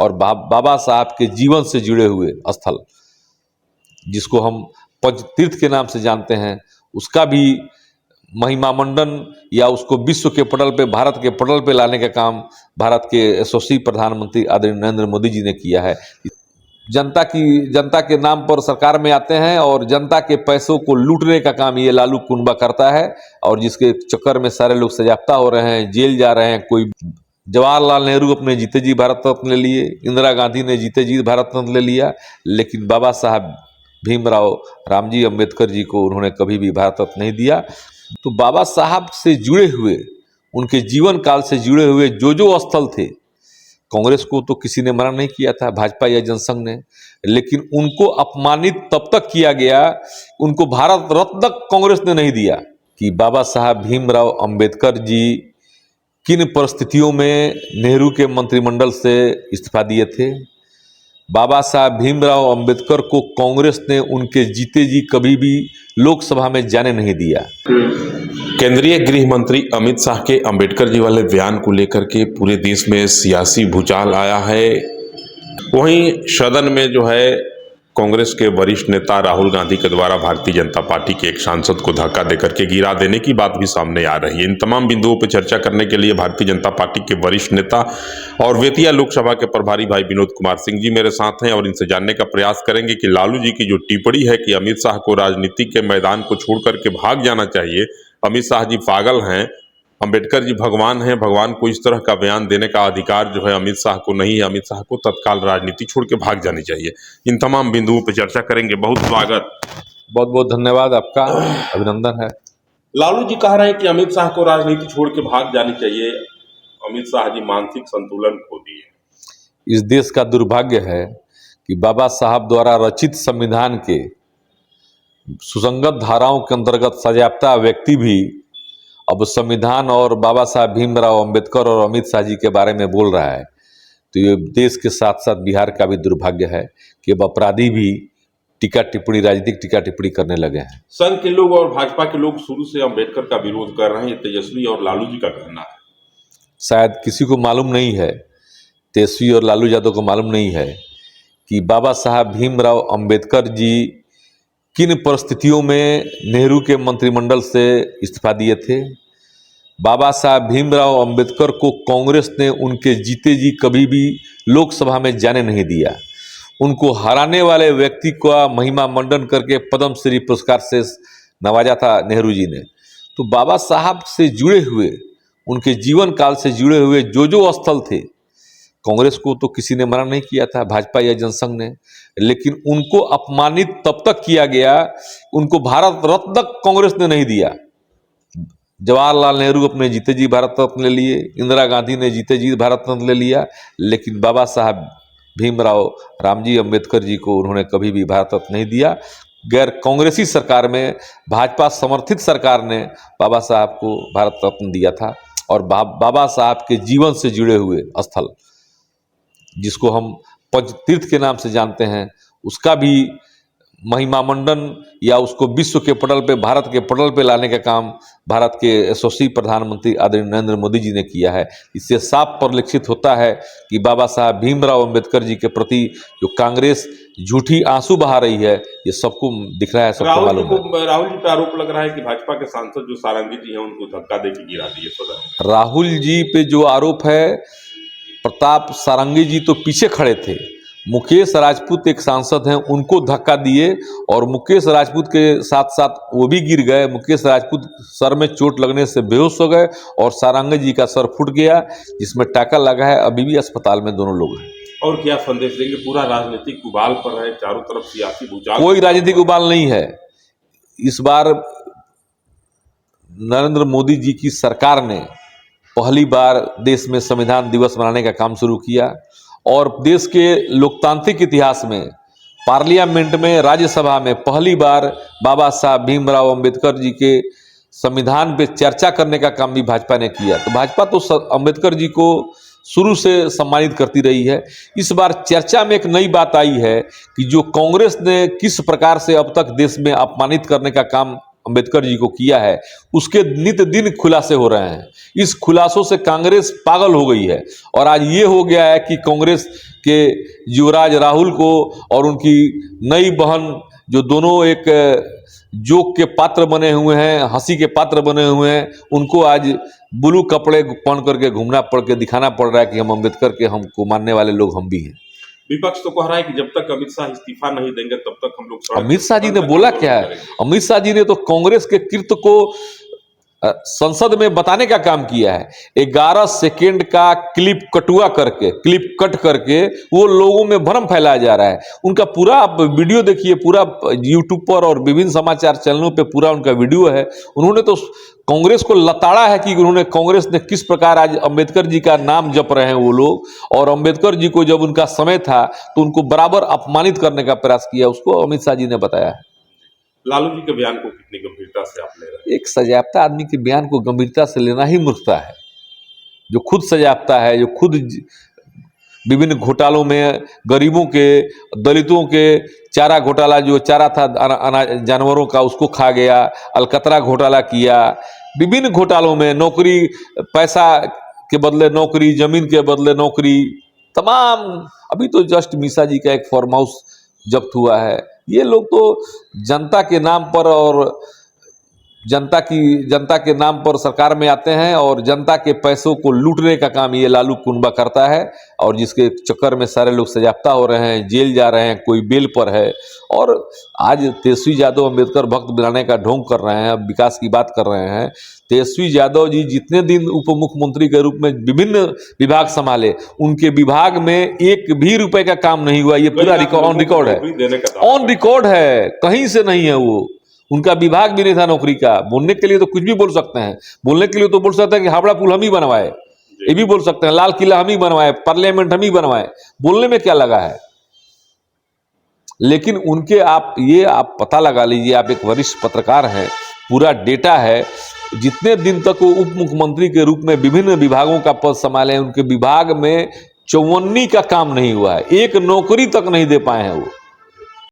और बाबा साहब के जीवन से जुड़े हुए स्थल, जिसको हम पंच तीर्थ के नाम से जानते हैं, उसका भी महिमा मंडन या उसको विश्व के पटल पे, भारत के पटल पे लाने का काम भारत के यशस्वी प्रधानमंत्री आदरणीय नरेंद्र मोदी जी ने किया है। जनता के नाम पर सरकार में आते हैं और जनता के पैसों को लूटने का काम ये लालू कुनबा करता है, और जिसके चक्कर में सारे लोग सजाफ्ता हो रहे हैं, जेल जा रहे हैं। कोई जवाहरलाल नेहरू अपने जीते जी भारत रत्न ले लिए, इंदिरा गांधी ने जीते जी भारत रत्न ले लिया, लेकिन बाबा साहब भीमराव रामजी अंबेडकर जी को उन्होंने कभी भी भारत रत्न नहीं दिया। तो बाबा साहब से जुड़े हुए, उनके जीवन काल से जुड़े हुए जो स्थल थे, कांग्रेस को तो किसी ने मना नहीं किया था, भाजपा या जनसंघ ने, लेकिन उनको अपमानित तब तक किया गया, उनको भारत रत्न तक कांग्रेस ने नहीं दिया कि बाबा साहब भीमराव अंबेडकर जी किन परिस्थितियों में नेहरू के मंत्रिमंडल से इस्तीफा दिए थे। बाबा साहब भीमराव अंबेडकर को कांग्रेस ने उनके जीते जी कभी भी लोकसभा में जाने नहीं दिया। केंद्रीय गृह मंत्री अमित शाह के अंबेडकर जी वाले बयान को लेकर के पूरे देश में सियासी भूचाल आया है। वहीं सदन में जो है कांग्रेस के वरिष्ठ नेता राहुल गांधी के द्वारा भारतीय जनता पार्टी के एक सांसद को धक्का देकर के गिरा देने की बात भी सामने आ रही है। इन तमाम बिंदुओं पर चर्चा करने के लिए भारतीय जनता पार्टी के वरिष्ठ नेता और बेतिया लोकसभा के प्रभारी भाई विनोद कुमार सिंह जी मेरे साथ हैं, और इनसे जानने का प्रयास करेंगे कि लालू जी की जो टिप्पणी है कि अमित शाह को राजनीति के मैदान को छोड़ करके भाग जाना चाहिए, अमित शाह जी पागल हैं, अंबेडकर जी भगवान हैं, भगवान को इस तरह का बयान देने का अधिकार जो है अमित शाह को नहीं है, अमित शाह को तत्काल राजनीति छोड़ के भाग जानी चाहिए। इन तमाम बिंदुओं पर चर्चा करेंगे। बहुत स्वागत। बहुत बहुत धन्यवाद, आपका अभिनंदन है। लालू जी कह रहे हैं कि अमित शाह को राजनीति छोड़ के भाग जानी चाहिए, अमित शाह जी मानसिक संतुलन खो दिए। इस देश का दुर्भाग्य है कि बाबा साहब द्वारा रचित संविधान के सुसंगत धाराओं के अंतर्गत सजायाफ्ता व्यक्ति भी अब संविधान और बाबा साहब भीमराव अंबेडकर और अमित शाह जी के बारे में बोल रहा है। तो ये देश के साथ साथ बिहार का भी दुर्भाग्य है कि अब अपराधी भी टीका टिप्पणी, राजनीतिक टीका टिप्पणी करने लगे हैं। संघ के लोग और भाजपा के लोग शुरू से अंबेडकर का विरोध कर रहे हैं, तेजस्वी और लालू जी का कहना है। शायद किसी को मालूम नहीं है, तेजस्वी और लालू यादव को मालूम नहीं है कि बाबा साहब भीमराव अंबेडकर जी किन परिस्थितियों में नेहरू के मंत्रिमंडल से इस्तीफा दिए थे। बाबा साहब भीमराव अंबेडकर को कांग्रेस ने उनके जीते जी कभी भी लोकसभा में जाने नहीं दिया। उनको हराने वाले व्यक्ति का महिमा मंडन करके पद्म श्री पुरस्कार से नवाजा था नेहरू जी ने। तो बाबा साहब से जुड़े हुए, उनके जीवन काल से जुड़े हुए जो स्थल थे, कांग्रेस को तो किसी ने मना नहीं किया था, भाजपा या जनसंघ ने, लेकिन उनको अपमानित तब तक किया गया, उनको भारत रत्न तक कांग्रेस ने नहीं दिया। जवाहरलाल नेहरू अपने जीते जी भारत रत्न ले लिए, इंदिरा गांधी ने जीते जी भारत रत्न ले लिया, लेकिन बाबा साहब भीमराव रामजी अंबेडकर जी को उन्होंने कभी भी भारत रत्न नहीं दिया। गैर कांग्रेसी सरकार में, भाजपा समर्थित सरकार ने बाबा साहब को भारत रत्न दिया था, और बाबा साहब के जीवन से जुड़े हुए स्थल, जिसको हम पंच तीर्थ के नाम से जानते हैं, उसका भी महिमा मंडन या उसको विश्व के पटल पे, भारत के पटल पे लाने का काम भारत के यशस्वी प्रधानमंत्री आदरणीय नरेंद्र मोदी जी ने किया है। इससे साफ परिलक्षित होता है कि बाबा साहब भीमराव अंबेडकर जी के प्रति जो कांग्रेस झूठी आंसू बहा रही है, ये सबको दिख रहा है, सबको मालूम है। राहुल जी पे आरोप लग रहा है कि भाजपा के सांसद जो सारंगी जी हैं उनको धक्का देकर गिरा दिए सदन। राहुल जी पे जो आरोप है, प्रताप सारंगी जी तो पीछे खड़े थे, मुकेश राजपूत एक सांसद हैं, उनको धक्का दिए, और मुकेश राजपूत के साथ साथ वो भी गिर गए। मुकेश राजपूत सर में चोट लगने से बेहोश हो गए और सारंगी जी का सर फूट गया, जिसमें टाका लगा है, अभी भी अस्पताल में दोनों लोग हैं। और क्या संदेश देंगे? पूरा राजनीतिक उबाल पर है, चारों तरफ सियासी भूचाल। कोई राजनीतिक उबाल नहीं है। इस बार नरेंद्र मोदी जी की सरकार ने पहली बार देश में संविधान दिवस मनाने का काम शुरू किया, और देश के लोकतांत्रिक इतिहास में पार्लियामेंट में, राज्यसभा में पहली बार बाबा साहब भीमराव अंबेडकर जी के संविधान पे चर्चा करने का काम भी भाजपा ने किया। तो भाजपा तो अंबेडकर जी को शुरू से सम्मानित करती रही है। इस बार चर्चा में एक नई बात आई है कि जो कांग्रेस ने किस प्रकार से अब तक देश में अपमानित करने का काम अंबेडकर जी को किया है, उसके नित दिन खुलासे हो रहे हैं। इस खुलासों से कांग्रेस पागल हो गई है और आज ये हो गया है कि कांग्रेस के युवराज राहुल को और उनकी नई बहन, जो दोनों एक जोक के पात्र बने हुए हैं, हंसी के पात्र बने हुए हैं, उनको आज ब्लू कपड़े पहन करके घूमना पड़ के दिखाना पड़ रहा है कि हम अंबेडकर के हमको मानने वाले लोग हम भी हैं। विपक्ष तो कह रहा है कि जब तक अमित शाह इस्तीफा नहीं देंगे तब तक हम लोग सड़क अमित शाह जी ने पर बोला आंदोलन क्या है? करेंगे। अमित शाह जी ने तो कांग्रेस के कृत्य को संसद में बताने का काम किया है। 11 सेकेंड का क्लिप कट करके वो लोगों में भ्रम फैलाया जा रहा है। उनका पूरा आप वीडियो देखिए, पूरा यूट्यूब पर और विभिन्न समाचार चैनलों पे पूरा उनका वीडियो है। उन्होंने तो कांग्रेस को लताड़ा है कि कांग्रेस ने किस प्रकार आज अंबेडकर जी का नाम जप रहे हैं वो लोग, और अंबेडकर जी को जब उनका समय था तो उनको बराबर अपमानित करने का प्रयास किया, उसको अमित शाह जी ने बताया है। लालू जी के बयान को कितनी गंभीरता से आप ले रहे हैं? एक सजायाफ्ता आदमी के बयान को गंभीरता से लेना ही मूर्खता है। जो खुद सजायाफ्ता है, जो खुद विभिन्न घोटालों में गरीबों के, दलितों के चारा घोटाला, जो चारा था जानवरों का उसको खा गया, अलकतरा घोटाला किया, विभिन्न घोटालों में नौकरी, पैसा के बदले नौकरी, जमीन के बदले नौकरी, तमाम। अभी तो जस्ट मीसा जी का एक फार्म हाउस जब्त हुआ है। ये लोग तो जनता के नाम पर और जनता के नाम पर सरकार में आते हैं और जनता के पैसों को लूटने का काम ये लालू कुनबा करता है, और जिसके चक्कर में सारे लोग सजाफ्ता हो रहे हैं, जेल जा रहे हैं, कोई बेल पर है। और आज तेजस्वी यादव अंबेडकर भक्त बनाने का ढोंग कर रहे हैं, विकास की बात कर रहे हैं। तेजस्वी यादव जी जितने दिन उप मुख्यमंत्री के रूप में विभिन्न विभाग संभाले, उनके विभाग में एक भी रुपए का काम नहीं हुआ। ये पूरा ऑन रिकॉर्ड है, ऑन रिकॉर्ड है, कहीं से नहीं है। वो उनका विभाग भी नहीं था नौकरी का। बोलने के लिए तो कुछ भी बोल सकते हैं, बोलने के लिए तो बोल सकते हैं कि हावड़ा पुल हम ही बनवाए, ये भी बोल सकते हैं, लाल किला हम ही बनवाए, पार्लियामेंट हम ही बनवाए। बोलने में क्या लगा है? लेकिन उनके आप पता लगा लीजिए, आप एक वरिष्ठ पत्रकार हैं, पूरा डेटा है। जितने दिन तक वो उप मुख्यमंत्री के रूप में विभिन्न विभागों का पद संभाले, उनके विभाग में 54 का काम नहीं हुआ है, एक नौकरी तक नहीं दे पाए हैं वो।